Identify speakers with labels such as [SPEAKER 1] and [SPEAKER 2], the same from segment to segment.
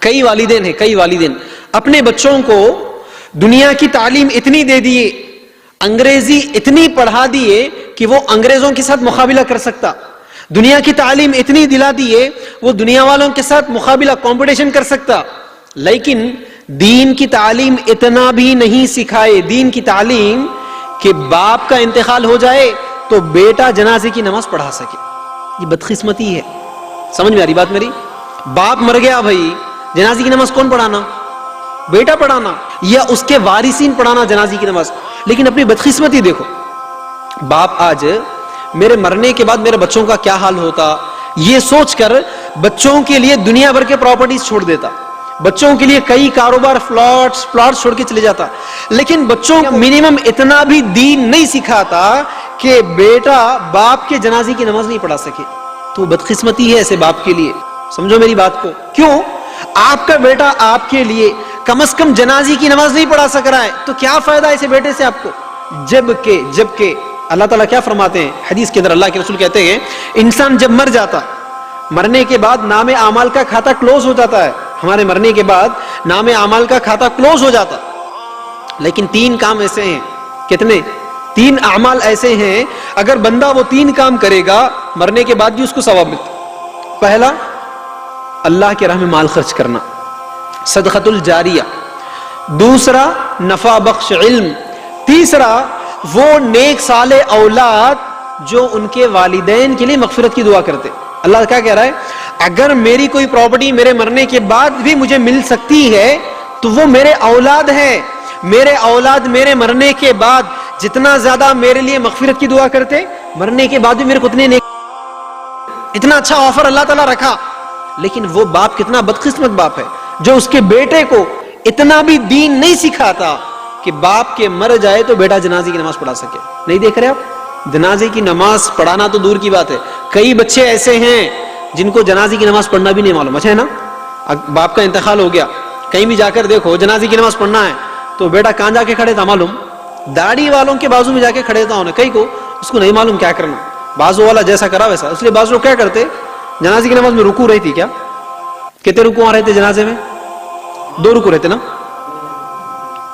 [SPEAKER 1] کئی والدین اپنے بچوں کو دنیا کی تعلیم اتنی دے دیے، انگریزی اتنی پڑھا دیے کہ وہ انگریزوں کے ساتھ مقابلہ کر سکتا، دنیا کی تعلیم اتنی دلا دیے وہ دنیا والوں کے ساتھ مقابلہ کمپٹیشن کر سکتا، لیکن دین کی تعلیم اتنا بھی نہیں سکھائے، دین کی تعلیم کہ باپ کا انتقال ہو جائے تو بیٹا جنازے کی نماز پڑھا سکے. یہ بدقسمتی ہے. سمجھ میں آ رہی بات میری؟ باپ مر گیا بھائی، جنازے کی نماز کون پڑھانا؟ بیٹا پڑھانا یا اس کے وارثین پڑھانا جنازے کی نماز. لیکن اپنی بدقسمتی دیکھو، باپ آج میرے مرنے کے بعد میرے بچوں کا کیا حال ہوتا یہ سوچ کر بچوں کے لیے دنیا بھر کے پراپرٹیز چھوڑ دیتا، بچوں کے لیے کئی کاروبار پلاٹس چھوڑ کے چلے جاتا، لیکن بچوں کو منیمم اتنا بھی دین نہیں سکھاتا کہ بیٹا باپ کے جنازے کی نماز نہیں پڑھا سکے. تو بدقسمتی ہے ایسے باپ کے لیے. سمجھو میری بات کو. کیوں؟ آپ کا بیٹا آپ کے لیے کم از کم جنازے کی نماز نہیں پڑھا سک رہا ہے تو کیا فائدہ ایسے بیٹے سے آپ کو؟ جبکہ اللہ تعالیٰ کیا فرماتے ہیں حدیث کے اندر؟ اللہ کے رسول کہتے ہیں انسان جب مر جاتا، مرنے کے بعد نام اعمال کا کھاتا کلوز ہو جاتا ہے. ہمارے مرنے کے بعد نام اعمال کا کھاتا کلوز ہو جاتا، لیکن 3 کام ایسے ہیں. کتنے؟ 3 اعمال ایسے ہیں اگر بندہ وہ 3 کام کرے گا مرنے کے بعد بھی اس کو ثواب ملتا. پہلا، اللہ کے راہ میں مال خرچ کرنا، صدقۃ الجاریہ. دوسرا، نفع بخش علم. تیسرا، وہ نیک صالح اولاد جو ان کے والدین کے لیے مغفرت کی دعا کرتے. اللہ کیا کہہ رہا ہے؟ اگر میری کوئی پراپرٹی میرے مرنے کے بعد بھی مجھے مل سکتی ہے تو وہ میرے اولاد ہے. میرے اولاد میرے مرنے کے بعد جتنا زیادہ میرے لیے مغفرت کی دعا کرتے، مرنے کے بعد بھی میرے کو اتنا اچھا آفر اللہ تعالیٰ رکھا. لیکن وہ باپ کتنا بدقسمت باپ ہے جو اس کے بیٹے کو اتنا بھی دین نہیں سکھاتا کہ باپ کے مر جائے تو بیٹا جنازے کی نماز پڑھا سکے. نہیں دیکھ رہے آپ؟ جنازے کی نماز پڑھانا تو دور کی بات ہے، کئی بچے ایسے ہیں جن کو جنازے کی نماز پڑھنا بھی نہیں معلوم. اچھا ہے نا، باپ کا انتقال ہو گیا، کہیں بھی جا کر دیکھو جنازے کی نماز پڑھنا ہے تو بیٹا کہاں جا کے کھڑے تھا معلوم؟ داڑھی والوں کے بازو میں جا کے کھڑے تھا. کئی کو اس کو نہیں معلوم کیا کرنا، بازو والا جیسا کرا ویسا. اس لیے بازو لوگ کیا کرتے، جنازے کی نماز میں رکوع رہتی کیا؟ کتنے رکوع رہتے جنازے میں؟ 2 رکوع رہتے نا.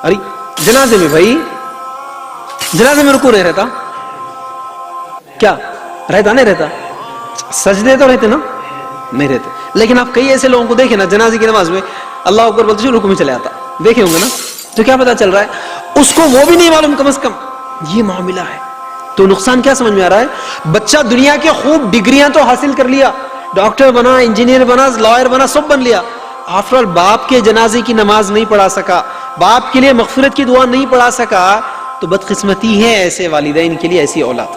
[SPEAKER 1] ارے جنازے میں بھائی، جنازے میں رکوع نہیں رہتا کیا؟ رہتا نہیں رہتا. سجدے تو رہتے نا؟ نہیں رہتے. لیکن آپ کئی ایسے لوگوں کو دیکھیں نا جنازے کی نماز میں اللہ اکبر بولتے رکوع میں چلے آتا، دیکھے ہوں گے نا. تو کیا پتا چل رہا ہے اس کو وہ بھی نہیں معلوم کم از کم یہ معاملہ ہے. تو نقصان کیا سمجھ میں آ رہا ہے؟ بچہ دنیا کے خوب ڈگریاں تو حاصل کر لیا، ڈاکٹر بنا، انجینئر بنا، لائر بنا، سب بن لیا، آفٹر آل باپ کے جنازے کی نماز نہیں پڑھا سکا، باپ کے لیے مغفرت کی دعا نہیں پڑھا سکا. تو بدقسمتی ہے ایسے والدین کے لیے، ایسی اولاد.